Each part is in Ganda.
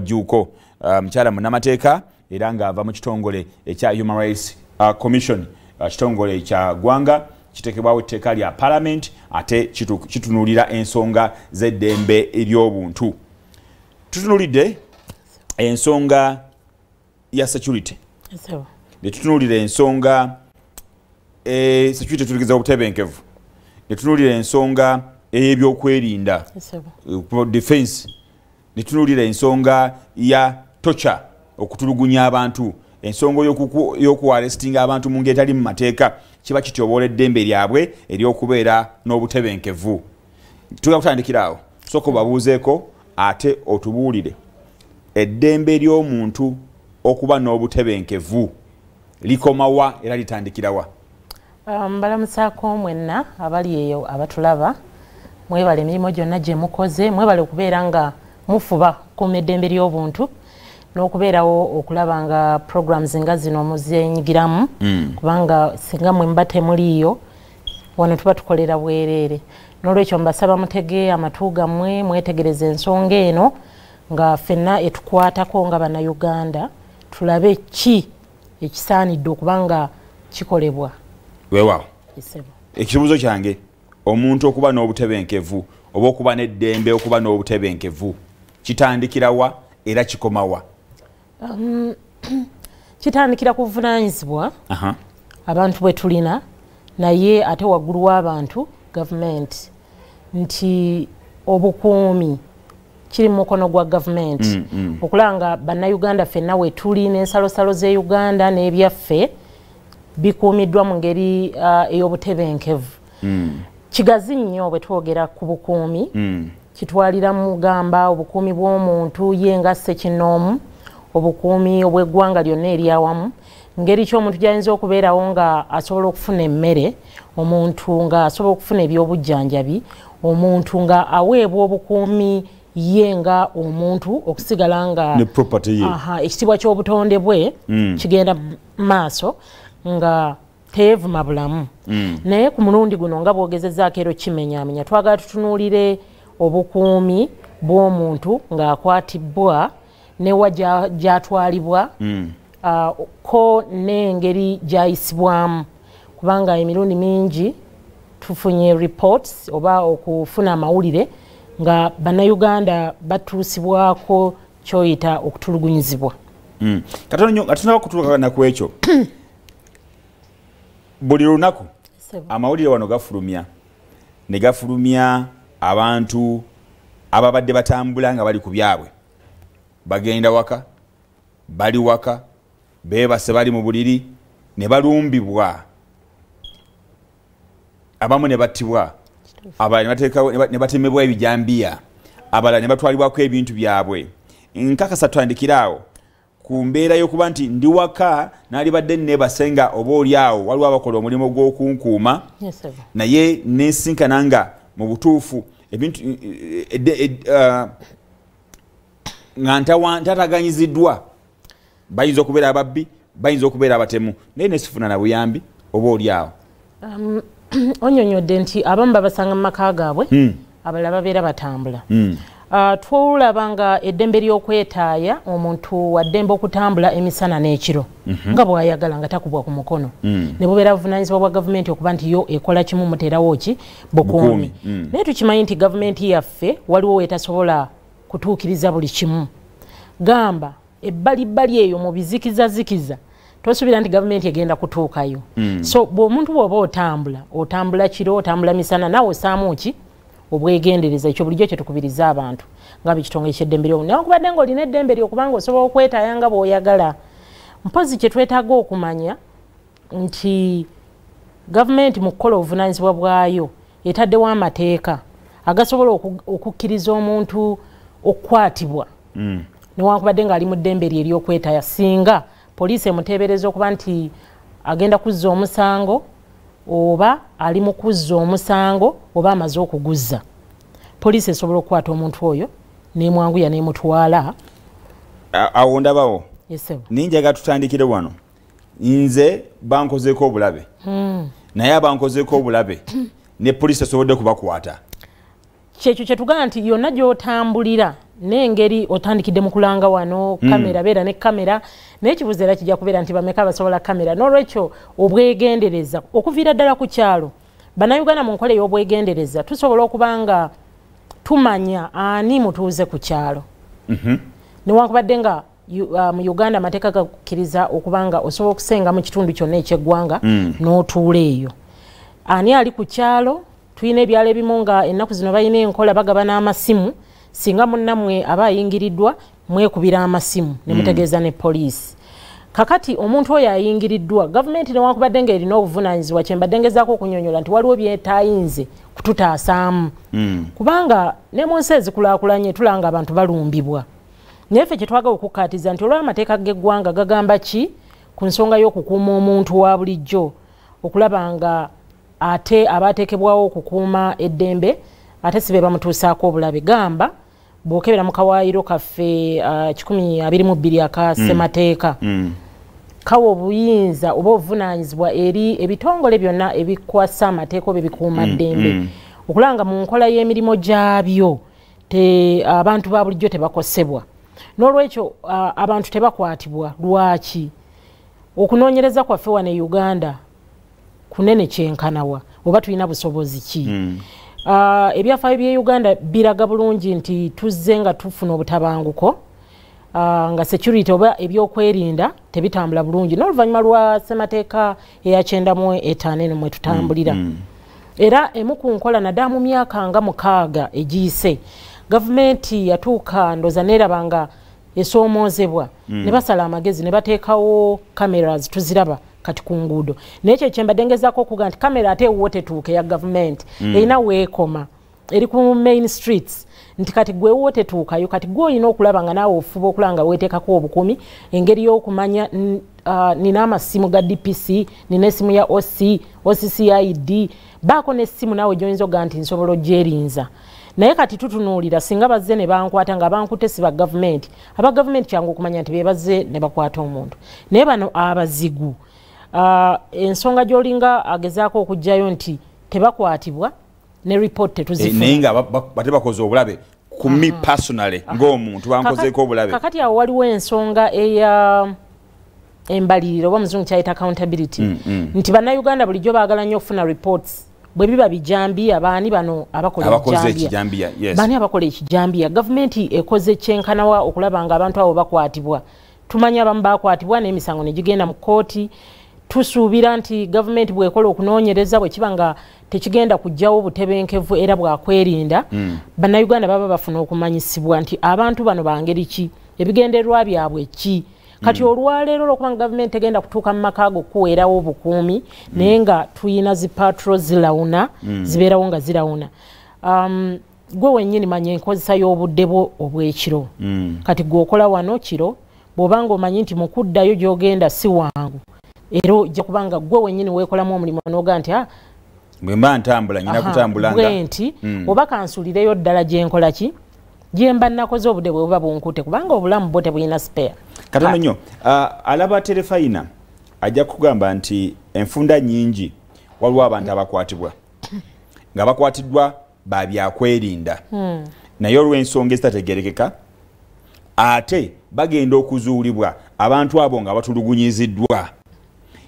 Jjuuko mchala munamateeka era nga ava mu kitongole ekya Human Rights Commission kitongole ekya gwanga kitekebwawo etteeka lya Parliament ate kitunulira ensonga z'eddembe ery'obuntu. Tutunulidde ensonga ya security. Tutunulira ensonga security tuligeza obutebenkevu. Tutunulira ensonga ey'ebyokwerinda. Defense. Nitunulira ensonga ya torture okutulugunya abantu, ensonga y'okuarrestinga abantu mu ngeri etali mu mateeka kiba kityobola eddembe lyabwe ery'okubeera n'obutebenkevu. Tugenda kutandikira awo sooka babuuzeeko ate otubuulire eddembe ly'omuntu okuba n'obutebenkevu likomawa era litandikirawa. Mbalamusaako mwenna abali eyo abatulaba, mwebale emirimu gyonna gye mukoze, mwebale okubeera nga mufuba kukuuma eddembe ly'obuntu n'okubeerawo okulaba nga programs nga zino muzenyigiramu kubanga singa mwe muba temuliiyo wano tuba tukolera bwereere. N'olwekyo mbasaba mutege amatu gammwe mwetegereze ensonga eno nga ffenna etukwatako nga bannayuganda tulabe ki ekisaanidde okuba nga kikolebwa. Weewaawo ekibuuzo kyange omuntu okuba n'obutebenkevu oba okuba n'eddembe okuba n'obutebenkevu kitandikirawa era kikomawa? Kitandikira ku buvunaanyizibwa abantu bwe tulina, naye ate waggulu w'abantu gavumenti, nti obukuumi kiri mu mukono gwa gavumenti okulanga bannayuganda ffenna we tuli n'ensalosalo z'e Uganda n'ebyaffe bikuumiddwa mu ngeri ey'obutebenkevu. Kigazi nnyo bwe twogera ku bukuumi kitwalira mu gamba obukuumi bw'omuntu ye nga ssekinnoomu, obukuumi obw'eggwanga lyonna eryawamu, ngeri ki omuntu gy'ayinza okubeerawo nga asobola okufuna emmere, omuntu nga asobola okufuna ebyobujjanjabi, omuntu nga aweebwa obukuumi ye nga omuntu okusigala nga ekitiibwa ky'obutonde bwe kigenda maaso nga teevuma bulamu. Naye ku mulundi guno nga bwogezezzaako ero kimenyaamenya, twagala tutunuulire obukuumi bw'omuntu ng'akwatibbwa newa gy'atwalibwa ko n'engeri gy'ayisibwamu, kubanga emirundi mingi tufunye reports oba okufuna amawulire nga bannayuganda batuusibwako kyoyita okutulugunyizibwa. Katonda okutuuka naku ekyo buli lunaku amawulire wano gafulumya ne gafulumya abantu ababadde batambula nga bali ku byabwe, bagenda waka, bali waka, beebase bali mu buliri ne balumbibwa, abamu ne battibwa, abalala ne batemebwa ebijambiya, abalala ne batwalibwako ebintu byabwe. Nkakasa tutandikira awo ku mbeera y'okuba nti ndi waka naalibadde neebasenga oba oli awo waliwo abakola omulimu gw'okunkuuma naye nesinkana nga mu butuufu ebintu nga ntatagaanyiziddwa, bayinza okubeera ababbi, bayinza okubeera abatemu, naye nesifuna na buyambi oba oli awo. Onyonyodde nti abamu babasanga mu maka gaabwe, abalala babeera batambula. Twolaba nga eddembe ly'okwetaaya omuntu waddembe okutambula emisana n'ekiro nga bw'ayagala nga takubwa ku mukono, ne bubeera buvunaanyizibwa bwa gavumenti okuba nti yo ekola kimu muteerawo ki bukuumi. Naye tukimanyi nti gavumenti yaffe waliwo wetasobola kutuukiriza buli kimu. Gamba ebbalibbali eyo mu bizikizazikiza tosuubira nti gavumenti egenda kutuukayo. So bw'omuntu bw'oba otambula kiro, otambula misana, naawe osaamu ki obwegendereza. Ekyo bulijjo kye tukubiriza abantu nga b'ekitongole ky'eddembe ly'obuntu. Newankubadde ng'olina eddembe ly'okubanga osobola okwetaaya nga bw'oyagala, mpozi kye twetaaga okumanya nti gavumenti mu kukola obuvunaanyizibwa bwayo etaddewo amateeka agasobola okukkiriza omuntu okukwatibwa newankubadde ng'ali mu ddembe lye ery'okwetaaya singa poliisi emuteebereza okuba nti agenda kuzza omusango oba ali mu kuzza omusango oba amaze okuguzza. Poliisi esobola okukwata omuntu oyo n'emwanguya n'emutwala. Awo ndabawo ninjaga tutandikire wano. Nze bankozeeko obulabe naye abankozeeko obulabe ne poliisi esobodde kubakwata. Kyekyo kye tugamba nti yonna gy'otambulira n'engeri otandikidde mu kulanga wano kamera beera ne kamera n'ekibuzo era kijja kubeera nti bameka basobola kamera n'olwekyo obwegendereza okuviira ddala ku kyalo bannayuganda mu nkola ey'obwegendereza tusobola okuba nga tumanya ani mutuuze ku kyalo newankubadde nga mu Uganda amateeka gakkiriza okuba nga osobola okusenga mu kitundu kyonna ekyeggwanga n'otuula eyo ani ali ku kyalo tulina ebyalo ebimu nga ennaku zino balina enkola bagaba n'amasimu singa munnammwe aba ayingiriddwa mwekubira amasimu ne mutegeeza ne poliisi kakati omuntu oyo ayingiriddwa gavumenti newankubadde nga erina obuvunaanyizibwa kyembadde ngezaako okunyonyola nti waliwo byetayinze kututaasaamu kubanga ne mu nsi ezikulaakulanye tulanga abantu balumbibwa naye ffe kyetwagala okukkaatiza nti olw'amateeka g'eggwanga gagamba ki ku nsonga y'okukuuma omuntu wa bulijjo okulaba nga ate abateekebwawo okukuuma eddembe ate sibe bamutuusaako obulabe gamba bw'okebera mu kawaayiro kaffe 12 aka ssemateeka kawa obuyinza oba obuvunaanyizibwa eri ebitongole byonna ebikwasa amateeka oba ebikuuma ddembe okulanga mu nkola y'emirimu gyabyo abantu ba bulijjo tebakosebwa n'olwekyo abantu tebakwatibwa lwaki okunoonyereza kwaffe wano e Uganda kunene kyenkanawa oba tulina busobozi ki ebyafaayo by'e Uganda biraga bulungi nti tuzze nga tufuna obutabanguko nga security oba ebyokwerinda tebitambula bulungi n'oluvannyuma lwa ssemateeka eya 95 mwe tutambulira era emu ku nkola naddala mu myaka nga 6 egiyise gavumenti yatuuka ndoza neeraba nga esoomoozebwa ne basala amagezi ne bateekawo cameras tuziraba kati ku nguudo naye ekyo kyembadde ngezaako okuga nti kamera ate ewuwo tetuuke ya gavumenti erina weekoma eri ku main streets nti kati gwe ewuwo tetuukayo kati gwe olina okulaba nga naawe ofuba okulanga weeteekako obukumi engeri y'okumanya nina amasimu ga DPC nina essimu ya OCCID baako n'essimu naawe gy'oyinza oga nti nsobola ogyerinza naye kati tutunuulira singa bazze ne bankwata nga bankute si ba gavumenti aba gavumenti kyangu okumanya nti be bazze ne bakwata omuntu naye bano abazigu ensonga gy'olinga agezaako okugjayo nti tebakwatibwa ne report tetuzifuna naye nga bate bakoze obulabe ku me personally ng'omuntu bankozeeko obulabe kakati awo waliwo ensonga eya embaliriro oba muzungu kyayita accountability nti bannayuganda bulijjo baagala nnyo okufuna reports bwe biba bijambiya baani bano abakoze ekijambiya baani abakola ekijambiya gavumenti ekoze kyenkanawa okulaba nga abantu abo bakwatibwa tumanya abamu bakwatibwa n'emisango ne gigenda mu kkooti tusuubira nti gavumenti bw'ekola okunoonyereza bwe kiba nga tekigenda kujjawo obutebenkevu era bwakwerinda bannayuganda baba bafuna okumanyisibwa nti abantu bano bangeri ki ebigendererwa byabwe ki kati olwaleero olwokubanga gavumenti tegenda kutuuka mu maka ago kuweerawo obukuumi naye nga tuyina zi patro zirawuna zibeerawo nga zirawuna gwe wennyini manya enkozesa y'obudde bwo obw'ekiro kati gweokola wano kiro bw'obanga omanyi nti mu kuddayo gy'ogenda si wangu era ojja kubanga gwe wennyini weekolamu omulimu n'oga nti bwe mba ntambula nyina kutambulanga bwe nti oba kansuulireyo ddala gye nkola ki gye mba nakoze obudde bwe buba bunkute kubanga obulamu bwo tebulina spare katono nnyo alaba terefayina ajja kugamba nti enfunda nnyingi waliwo abantu abakwatibwa nga bakwatiddwa babyakwerinda naye olw'ensonga ezitategerekeka ate bagenda okuzuulibwa abantu abo nga batulugunyiziddwa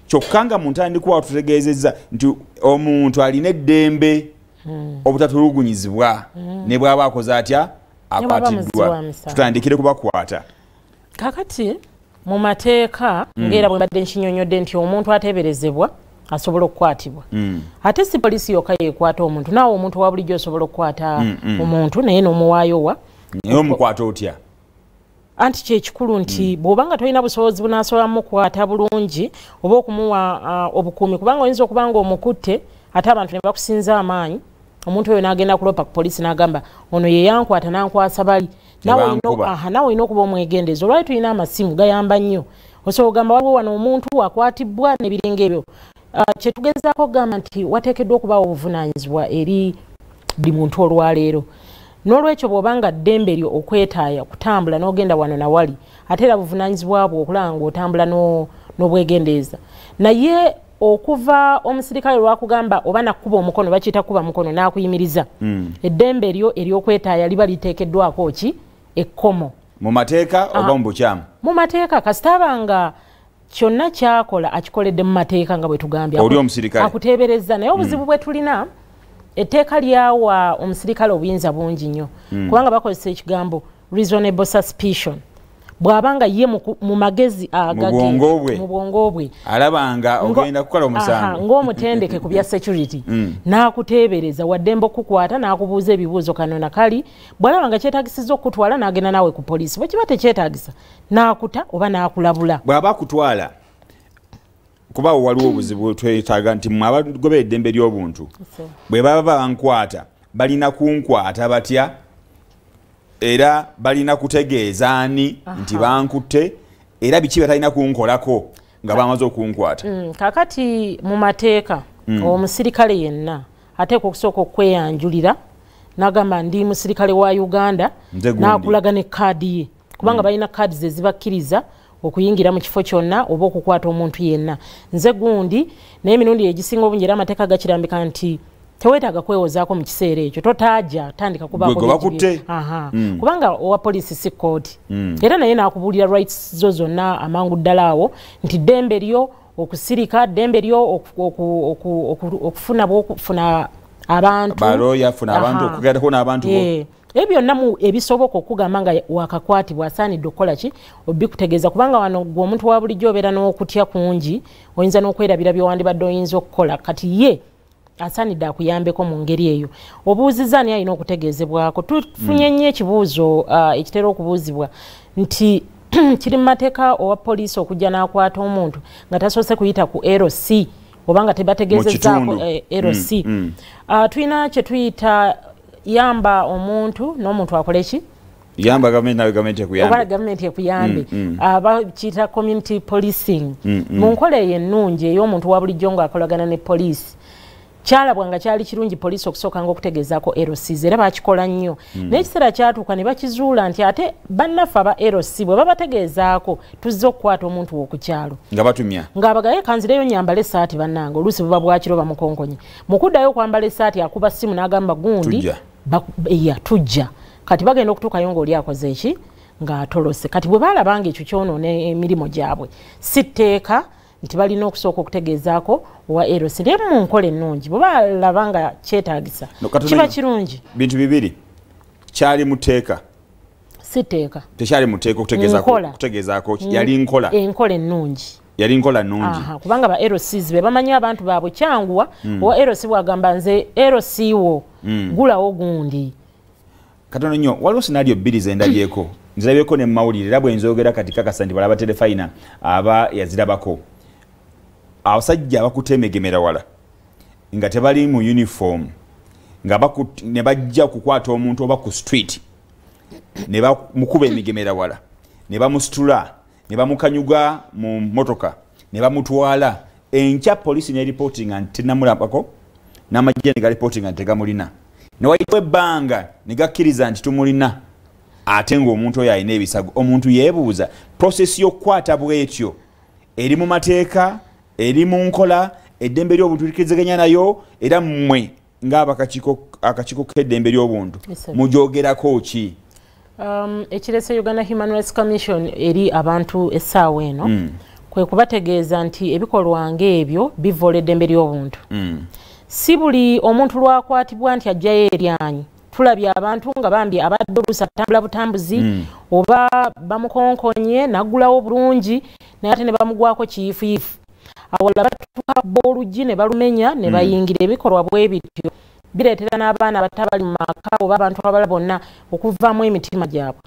kyokka nga mu ntandikwa watutegeezezza nti omuntu alina eddembe obutatulugunyizibwa ne bw'aba akoze atya akwatiddwa tutandikire kubakwata kakati mu mateeka ng'era bwe mbadde nkinyonyodde nti omuntu ateeberezebwa asobola okukwatibwa ate si poliisi yokka yeekwata omuntu naawe omuntu wa bulijjo osobola okukwata omuntu naye n'omuwaayowa naye omukwata otya anti kyekikulu nti bw'obanga tolina busobozi bunaasobola mukwata bulungi oba okumuwa obukuumi kubanga oyinza okuba nga omukutte ate abantu ne bakusinza amaanyi omuntu oyo n'agenda kulopa ku poliisi n'agamba ono ye yankwata n'ankwasa bali nawe olina okuba omwegendezi olwali tulina amasimu gayamba nnyo osobola ogamba waliwo wano omuntu akwatibwa n'ebiringa ebyo kyetugezaako okugamba nti wateekeddwa okubaawo obuvunaanyizibwa eri buli muntu olwaleero n'olwekyo bw'obanga ddembe lyo okwetaaya kutambula n'ogenda wano na wali ate era buvunaanyizibwa bwo okulaba ng'otambula n'obwegendeeza naye okuva omusirikale lwakugamba oba nakuba omukono bakiyita kuba mukono n'akuyimiriza eddembe lyo ery'okwetaaya liba liteekeddwako ki ekkomo mu mateeka oba mu bukyamu mu mateeka kasitaba kyonna kyakola akikoledde mu mateeka nga bwe tugambye oli omusirikale akuteebereza naye obuzibu bwe tulina etteeka lyawa omusirikale obuyinza bungi nnyo kubanga bakozesa ekigambo reasonable suspicion bw'abanga ye mu magezi mu bwongo bwe alabanga ogenda kukola omusango ng'omutendeke ku bya security n'akuteebereza waddembe okukwata n'akubuuza ebibuuzo kano na kali bw'alabanga kyetaagisiza okutwala n'agenda naawe ku poliisi bwe kiba tekyetaagisa n'akuta oba n'akulabula bw'aba akutwala kuba waliwo obuzibu twetaaga nti mmwe abagobera eddembe ly'obuntu bwe baba bankwata balina kunkwata batya era balina kutegeeza ani nti bankutte era biki batalina kunkolako nga bamaze okunkwata kakati mu mateeka omusirikale yenna ateekwa okusooka okweyanjulira n'agamba ndi musirikale wa Uganda n'akulaga ne kaadi ye kubanga balina kaadi ze zibakkiriza okuyingira mu kifo kyonna oba okukwata omuntu yenna nze gundi naye emirundi egisinga obungi era amateeka gakirambika nti teweetaaga kwewozaako mu kiseera ekyo totaaja tandika kubaako kubanga owa poliisi si kooti era naye n'akubuulira rights zo zonna amangu ddala awo nti ddembe lyo okusirika ddembe lyo okufuna abantu okugendako n'abantu ebyo byonna ebisoboka okugamba nga wakakwatibwa asaanidde okukola ki obikutegeeza kubanga wano gwe omuntu wa bulijjo obeera n'okutya kungi oyinza n'okwerabira byewandibadde oyinza okukola kati ye asaanidde akuyambeko mu ngeri eyo obuuziza ani alina okutegeezebwako tufunye nnyo ekibuuzo ekitera okubuuzibwa nti kiri mu mateeka owa poliisi okujja n'akwata omuntu nga tasoose kuyita ku LC oba nga tebategeezezaako LC tulina kye tuyita yamba omuntu n'omuntu akole ki yamba gavumenti ekuyambe bakiyita community policing mu nkola eyo ennungi ey'omuntu wa bulijjo ng'akolagana ne poliisi kyalabwa nga kyali kirungi poliisi okusookanga okutegeezaako LCs era bakikola nnyo n'ekiseera kyatuuka ne bakizuula nti ate bannaffe aba LC bwe babategeezaako tuzze okukwata omuntu w'okukyalo nga batumya ng'abagaye kanzireyo nyambala essaati bannange oluusi buba bwakiro bamukonkonye mu kuddayo okwambala essaati akuba ssimu n'agamba gundi tujja kati bagenda okutuukayo ng'oli akoze eki ng'atolose kati bwe baalabanga ekyo kyonoona emirimu gyabwe si tteeka nti balina okusooka okutegeezaako owa LC naye mu nkola ennungi bwe balaba nga kyetaagisa kiba kirungi bintu bibiri kyali mu tteeka si tteeka tekyali mu tteeka okutegeezaako yali enkola ennungi yali nkola nnungi kubanga ba LCs be bamanyi abantu baabwe kyanguwa owa LC bwagamba nze LC wo gulawo gundi katono nnyo waliwo sinaalyo bbiri zendabyeko nzirabyeko ne mawulire era bwe nzogera kati kakasa nti balaba telefayina aba yazirabako abasajja abakutemegemera wala nga tebali mu uniform nga ne bajja okukwata omuntu oba ku street ne bamukuba emigemera wala ne bamusitula ne bamukanyuga mu motoka ne bamutwala enkya poliisi ne reportinga nti tenamulabako n'amagye ne galiportinga nti tegamulina ne wayitawo ebbanga ne gakkiriza nti tumulina ate ng'omuntu oyo alina ebisago omuntu yeebuuza prosesi y'okukwata bw'etyo eri mu mateeka eri mu nkola eddembe ly'obuntu likiriziganya nayo era mmwe ng'akakiiko k'eddembe ly'obuntu mujoogerako ki ekirese Uganda Human Rights Commission eri abantu essaawa eno kwe kubategeeza nti ebikolwa ng'ebyo bivoola eddembe ly'obuntu si buli omuntu lwakwatibwa nti ajjayo eryanyi tulabye abantu nga bambi abadde oluusi atambula butambuzi oba bamukonkonye naggulawo bulungi naye ate ne bamugwako kiyifuyifu awala batuuka b'oluggi ne balumenya ne bayingira ebikolwa bwe bityo bireetera n'abaana abatabali mu maka oba abantu abala bonna okuvaamu emitima gyabwe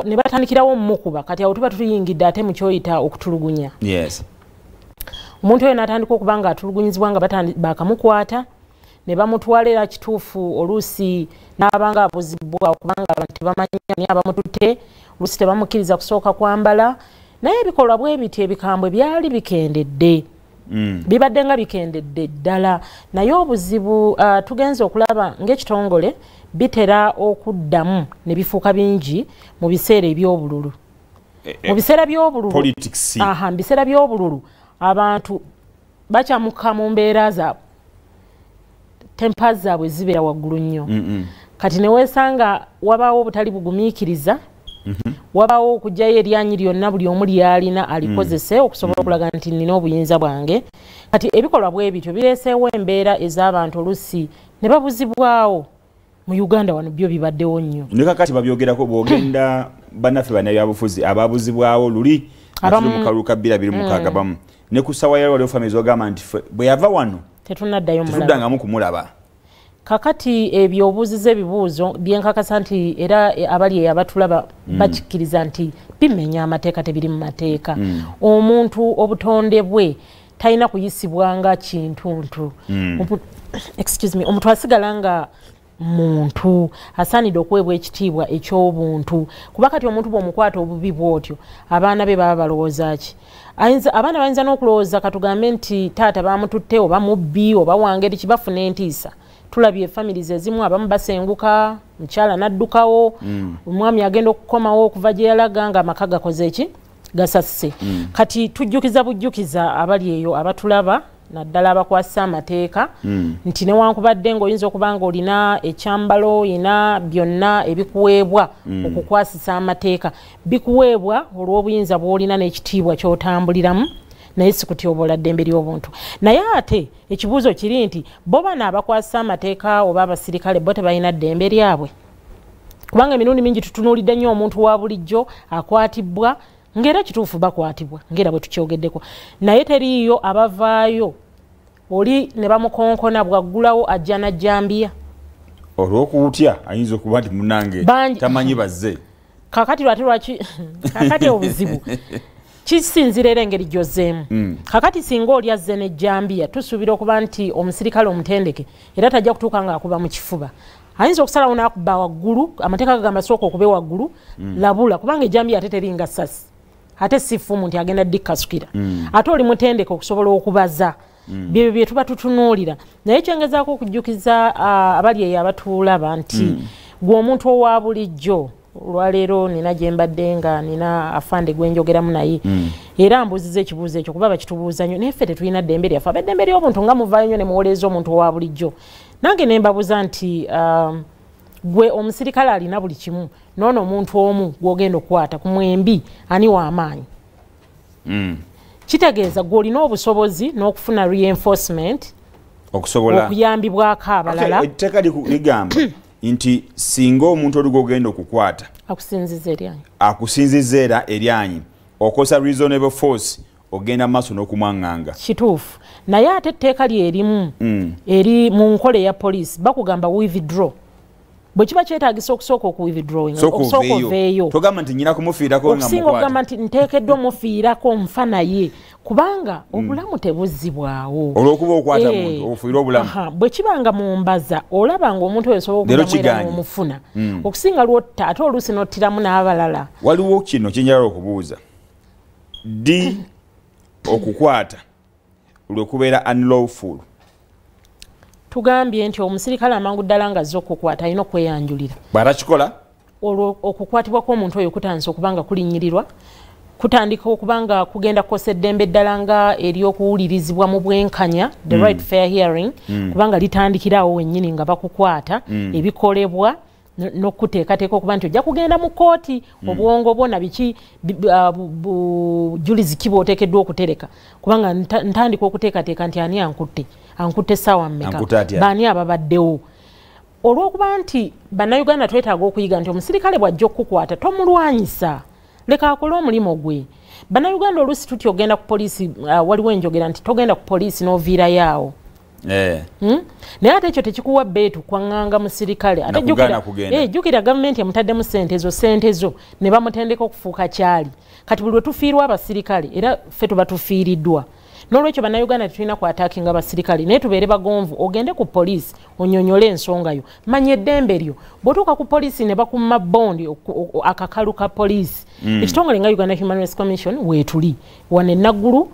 ne batandikirawo mukuba kati awo tuba tuyingidde ate mu kyoyita okutulugunya omuntu oyo n'atandika okuba nga atulugunyizibwa nga bakamukwata ne bamutwala era kituufu oluusi n'abanga abuzibwa okubanga abantu tebamanya ni abamututte oluusi tebamukkiriza kusooka kwambala naye ebikolwa bwe biti ebikambwe byali bikendedde bibadde nga bikendedde ddala naye obuzibu tugenze okulaba ng'ekitongole bitera okuddamu ne bifuuka bingi mu biseera eby'obululu mu biseera by'obululu mu biseera by'obululu abantu bakyamuka mu mbeera zaabwe tempa zaabwe zibeera waggulu nnyo kati newesanga wabaawo obutali bugumiikiriza wabaawo okujjayo eryanyi lyonna buli omu lyalina alikozese okusobola okulaga nti nina obuyinza bwange kati ebikolwa bwe bityo bireeseewo embeera ez'abantu olusi ne babuzibwawo mu Uganda wano byo bibaddewo nnyo ne kakati babyogerako bwogenda bannaffe bannabyabufuzi ababuzibwawo luli atuli mu kalulu ka 2006 ne ku ssaawa yalwaliwo famire zogamba nti bwe yava wano tetuddangamu kumulaba kakati ebyo obuuziza ebibuuzo byenkakasa nti era abali abatulaba bakikkiriza nti bimenya amateeka tebiri mu mateeka omuntu obutonde bwe talina kuyisibwa nga kintuntu omuntu asigala nga muntu asaanidde okuweebwa ekitiibwa eky'obuntu kuba kati omuntu bw'omukwata obubi bw'otyo abaana be baba balowooza ki abaana bayinza n'okulowooza katugambe nti taata bamututte oba mubbi oba wangeri kibafuna entiisa tulabye families ezimu abamu basenguka mukyala naddukawo omwami agenda okukomawo okuva gye yalaga nga amaka gakoze eki gasasise kati tujjukiza bujjukiza abali eyo abatulaba naddala abakwasa amateeka nti newankubadde ng'oyinza okuba nga olina ekyambalo olina byonna ebikuweebwa okukwasisa amateeka bikuweebwa olw'obuyinza bw'olina n'ekitiibwa ky'otambuliramu naye sikutyobola ddembe ly'obuntu naye ate ekibuuzo kiri nti bo bano abakwasa amateeka oba abasirikale bo tebalina ddembe lyabwe kubanga emirundi mingi tutunuulidde nnyo omuntu wa bulijjo akwatibwa ngera kituufu bakwatibwa ngera bwe tukyogeddeko naye teriiyo abavaayo oli ne bamukonkona bwaggulawo ajja najjambiya olw'okutya ayinza okuba nti munange tamanyi bazze kakati lwate lwaki kakati obuzibu kisinzira era engeri gyozzeemu kakati singa oli azze nejjambiya tusuubira okuba nti omusirikale omutendeke era tajja kutuuka ng'akuba mu kifuba ayinza okusalawo n'akuba waggulu amateeka gagamba sooka okube waggulu labula kubanga ejjambiya ate teringa ssasi ate sifumu nti agenda dikkasukira ate oli mutendeke okusobola okubaza byebyo bye tuba tutunuulira naye kyengezaako okujjukiza abali eyo abatuulaba nti gwe omuntu owa bulijjo olwaleero nina gye mbadde nga nina afande gwe njogeramu naye era mbuuziza ekibuuzo ekyo kuba bakitubuuza nnyo naye ffe tetulina ddembe lyaffe abeddembe ly'obuntu nga muvaayo nnyo ne muwoleeza omuntu owa bulijjo nange ne mbabuuza nti gwe omusirikale alina buli kimu noono omuntu omu gw'ogenda okukwata ku mwembi ani w'amaanyi kitegeeza gwe olina obusobozi n'okufuna reinforcement okusobola okuyambibwako abalala etteeka ligamba nti singa omuntu oli gw'ogenda okukwata akusinziza era eryanyi okosa reasonable force ogenda maaso n'okumwaŋŋanga kituufu naye ate etteeka lyerimu eri mu nkola eya poliisi bakugamba withdraw bwe kiba kyetaagisa okusooka okuwithdrawinga oveeyo togamba nti nyina kumufiirako nga okusinga okugamba nti nteekeddwa mufiirako nfa naye kubanga obulamu tebuzzibwawo olw'okuba okwata muntu obufiire obulamu bwe kibanga mu mbaza olaba nga omuntu oyo osobola okugamba n'omufuna okusinga lwotta ate oluusi n'ottiramu n'abalala waliwo kino kyenjala okubuuza ddi okukwata lwekubeera unlawful tugambye nti omusirikale amangu ddala nga azze okukwata alina okweyanjulira bw'atakikola olwo okukwatibwa kw'omuntu oyo kutandise okubanga kulinnyirirwa kutandika okubanga kugenda kukosa eddembe ddala nga ery'okuwulirizibwa mu bwenkanya the right fair hearing kubanga litandikirawo wennyini nga bakukwata ebikolebwa n'okuteekateeka okuba nti ojja kugenda mu kooti obuwongo bwonna biki bujulizi ki bw'oteekeddwa okutereka kubanga ntandika okuteekateeka nti ani ankutte essaawa mmeka baani ababaddewo olw'okuba nti bannayuganda twetaaga okuyiga nti omusirikale bw'ajja okukukwata tomulwanyisa leka akole omulimu gwe bannayuganda oluusi tutya ogenda ku poliisi waliwo enjogera nti togenda ku poliisi n'oviirayo awo naye ate ekyo tekikuwa bbeetu kwaŋŋanga musirikale ate jjukira gavumenti emutaddemu sente zo ne bamutendeka okufuuka kyali kati buli lwe tufiirwa abasirikale era ffe tuba tufiiriddwa n'olwekyo bannayuganda tetulina kwataakinga abasirikale naye tubeere bagonvu ogende ku poliisi onyonyole ensonga yo manya eddembe lyo bw'otuuka ku poliisi ne bakumma bondi akakalu ka poliisi ekitongole nga Uganda Human Rights Commission weetuli wano enaggulu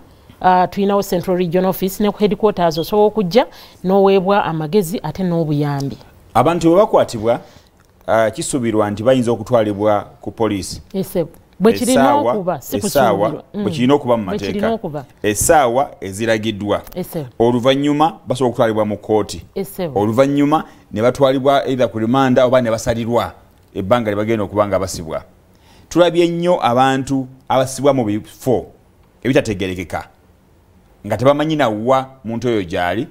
tulinawo Central Regional Office ne ku headquarters osobola okujja n'oweebwa amagezi ate n'obuyambi abantu bwe bakwatibwa kisuubirwa nti bayinza okutwalibwa ku poliisi bwekirina okuba mu mateeka essaawa eziragiddwa oluvannyuma basobola okutwalibwa mu kooti oluvannyuma ne batwalibwa either ku rimanda oba ne basalirwa ebbanga libagenda okuba nga basibwa. Tulabye nnyo abantu abasibwa mu bifo ebitategerekeka nga tebamanyi nawwa muntu oyo gyali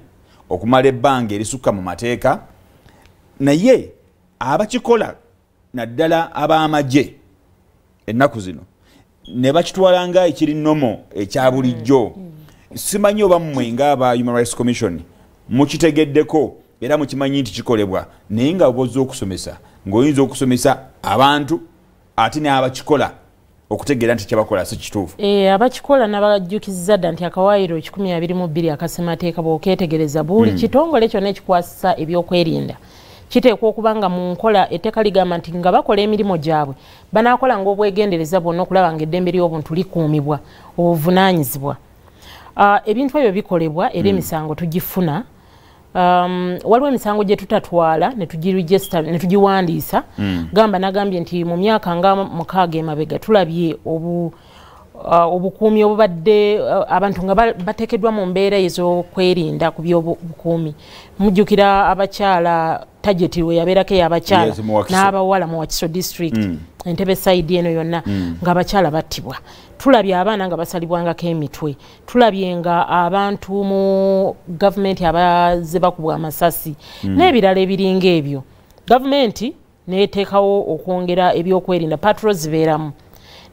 okumala ebbanga erisukka mu mateeka, naye abakikola naddala ab'amagye ennaku zino ne bakitwala nga ekiri nomo ekya bulijjo. Simanyi oba mmwe ng'aba Human Rights Commission mukitegeddeko era mukimanyi nti kikolebwa, naye nga bozza okusomesa ng'oyinza okusomesa abantu ate ne abakikola okutegeera nti kyabakola si kituufu. Abakikola n'abajjukizza dda nti akawaayiro 2022 akasemateeka bw'okeetegereza buli kitongole kyonna ekikwasisa ebyokwerinda kiteekwa okuba nga mu nkola etteeka ligamba nti nga bakola emirimu gyabwe banaakola ng'obwegendereza bwonna okulaba ng'eddembe ly'obuntu likuumibwa obuvunaanyizibwa. Ebintu ebyo bikolebwa era emisango tugifuna. Waliwo emisango gye tutatwala ne tugiwandiisa. Gamba nagambye nti mu myaka nga 6 emabega tulabye obukuumi obubadde abantu nga bateekeddwa mu mbeera ez'okwerinda ku by'obukuumi. Mujjukira abakyala tageti we yabeerako ey'abakyala n'abawala mu Wakiso district Entebbe side eno yonna ng'abakyala battibwa. Tulabye abaana nga basalibwangako emitwe. Tulabye nga abantu mu gavumenti abaze bakubwa amasasi n'ebirala ebiringa ebyo. Gavumenti neeteekawo okwongera ebyokwerinda patrol zibeeramu.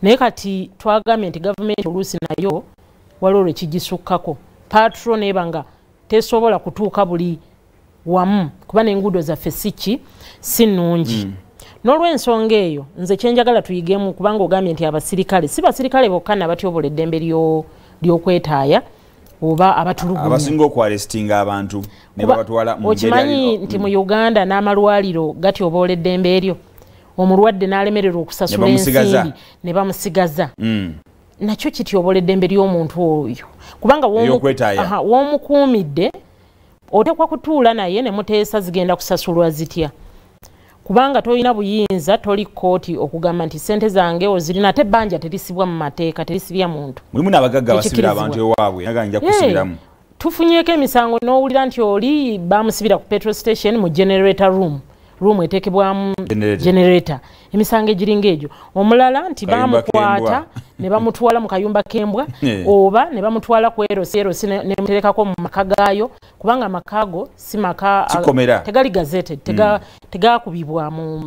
Naye kati twagambye nti gavumenti oluusi nayo waliwo lwe kigisukkako. Patrol neeba nga tesobola kutuuka buli wamu kuba n'enguudo zaffe si nnungi. N'olw'ensonga eyo nze kyenjagala tuyigemu kubanga ogambye nti abasirikale si basirikale bokka nabatyobola eddembe ly'okwetaaya oba abatulugunya abasinga okwarestinga abantu ne babatwala mu okimanyi nti mu Uganda n'amalwaliro gatyobola eddembe eryo omulwadde n'alemererwa okusasula ensimbi ne bamusigaza. Nakyo kityobola eddembe ly'omuntu oyo kubanga w'omukuumidde oteekwa kutuula naye ne muteesa zigenda kusasulwa zitya kubanga tolina buyinza toli kooti okugamba nti sente zange ozirina ate ebbanja terisibwa mu mateeka terisibya muntu. Mulimu n'abagagga basibira abantu ewaabwe naganja kusibiramu. Tufunyeeko emisango n'owulira nti oli bamusibira ku petrol station mu generator room eteekebwamu generator. Emisango egiringa egyo. Omulala nti bamukwata ne bamutwala mu kayumba k'embwa oba ne bamutwala ku erosi ne muterekako mu maka gaayo kubanga amakago si maka tegali gazetted tegakubibwa mu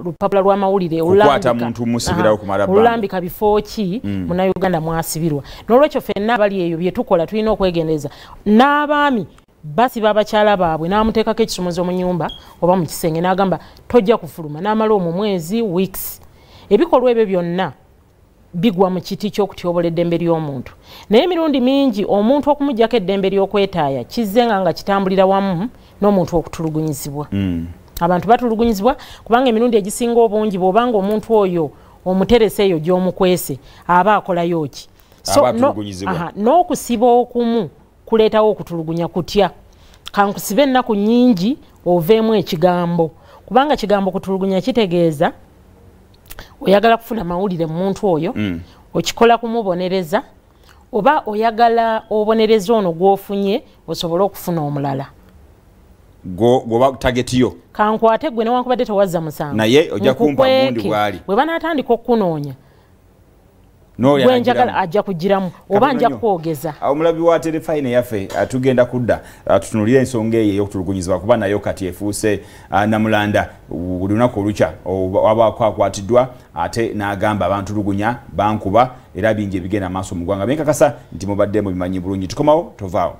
lupapula lw'amawulire olulambika bifo ki Munnayuganda mwasibirwa. N'olwekyo ffenna abali eyo bye tukola tulina okwegendereza. N'abaami basiba abakyala baabwe n'amuteekako ekisumuzo mu nnyumba oba mu kisenge n'agamba tojja kufuluma n'amala omwo mwezi weeks. Ebikolwa ebyo byonna bigwa mu kiti ky'okutyobola eddembe ly'omuntu. Naye emirundi mingi omuntu okumuggyako eddembe ly'okwetaaya kizze nga kitambulira wamu n'omuntu okutulugunyizibwa. Abantu batulugunyizibwa kubanga emirundi egisinga obungi bw'obanga omuntu oyo omuterese eyo gy'omukwese aba akolayo ki. N'okusiba okumu kuleetawo okutulugunya kutya. Kankusibe ennaku nnyingi oveemu ekigambo kubanga kigambo kutulugunya kitegeeza oyagala kufuna mawulire mu muntu oyo okikola kumubonereza oba oyagala obonereza ono gw'ofunye osobole okufuna omulala goba tagetiyo kankwate gwe newankubadde tewazza musango naye ojja kumpa gundi bwali bwe banaatandika okukunoonya gwenjagala ajja kugiramu oba nja kwogeza. Omulabi wa telefine yaffe tugenda kudda tutunulira ensonga eyo ey'okutulugunyizibwa kuba nayo kati efuuse namulanda buli lunaku olukya wabaako akwatiddwa ate n'agamba bantulugunya bankuba era bingi ebigenda maaso mu ggwanga. Benkakasa nti mubadde mubimanyi bulungi. Tukomawo tovaawo.